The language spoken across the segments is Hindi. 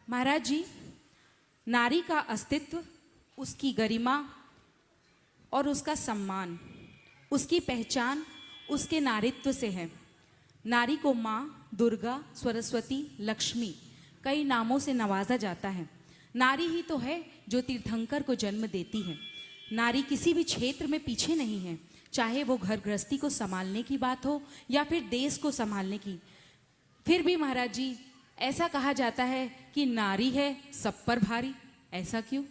महाराज जी, नारी का अस्तित्व, उसकी गरिमा और उसका सम्मान, उसकी पहचान उसके नारीत्व से है। नारी को माँ, दुर्गा, सरस्वती, लक्ष्मी कई नामों से नवाजा जाता है। नारी ही तो है जो तीर्थंकर को जन्म देती है। नारी किसी भी क्षेत्र में पीछे नहीं है, चाहे वो घर गृहस्थी को संभालने की बात हो या फिर देश को संभालने की। फिर भी महाराज जी, ऐसा कहा जाता है कि नारी है सब पर भारी। ऐसा क्यों?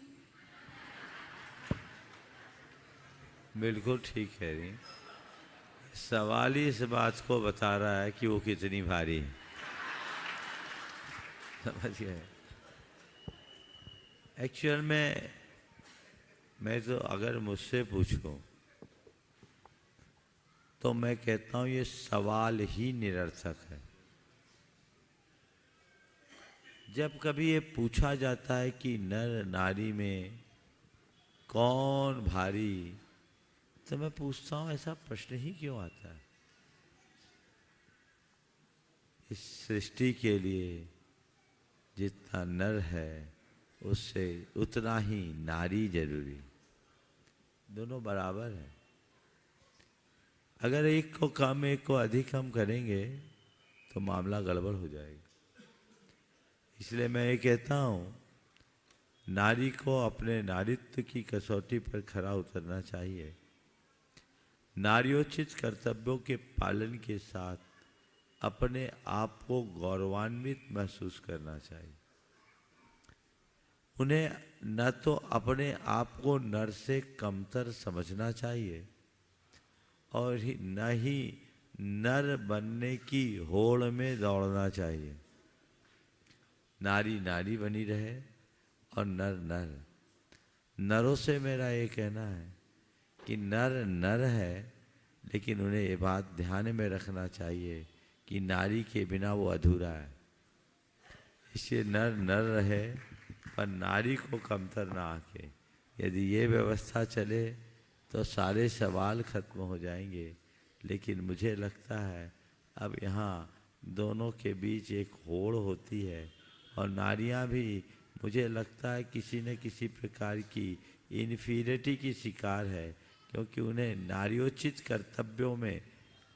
बिल्कुल ठीक कह रही। सवाल ही इस बात को बता रहा है कि वो कितनी भारी है। समझ गए? एक्चुअल में मैं तो अगर मुझसे पूछो तो मैं कहता हूँ ये सवाल ही निरर्थक है। जब कभी ये पूछा जाता है कि नर नारी में कौन भारी, तो मैं पूछता हूँ ऐसा प्रश्न ही क्यों आता है? इस सृष्टि के लिए जितना नर है उससे उतना ही नारी जरूरी। दोनों बराबर है। अगर एक को कम एक को अधिक हम करेंगे तो मामला गड़बड़ हो जाएगा। इसलिए मैं ये कहता हूँ नारी को अपने नारीत्व की कसौटी पर खरा उतरना चाहिए। नार्योचित कर्तव्यों के पालन के साथ अपने आप को गौरवान्वित महसूस करना चाहिए। उन्हें न तो अपने आप को नर से कमतर समझना चाहिए और न ही नर बनने की होड़ में दौड़ना चाहिए। नारी नारी बनी रहे और नर नर। नरों से मेरा ये कहना है कि नर नर है, लेकिन उन्हें ये बात ध्यान में रखना चाहिए कि नारी के बिना वो अधूरा है। इसलिए नर नर रहे पर नारी को कमतर ना आके। यदि ये व्यवस्था चले तो सारे सवाल खत्म हो जाएंगे। लेकिन मुझे लगता है अब यहाँ दोनों के बीच एक होड़ होती है और नारियाँ भी मुझे लगता है किसी न किसी प्रकार की इन्फीरियरिटी की शिकार है, क्योंकि उन्हें नार्योचित कर्तव्यों में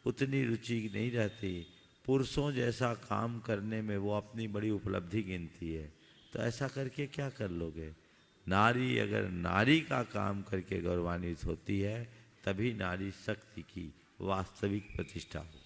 उतनी रुचि नहीं रहती। पुरुषों जैसा काम करने में वो अपनी बड़ी उपलब्धि गिनती है। तो ऐसा करके क्या कर लोगे? नारी अगर नारी का काम करके गौरवान्वित होती है तभी नारी शक्ति की वास्तविक प्रतिष्ठा हो।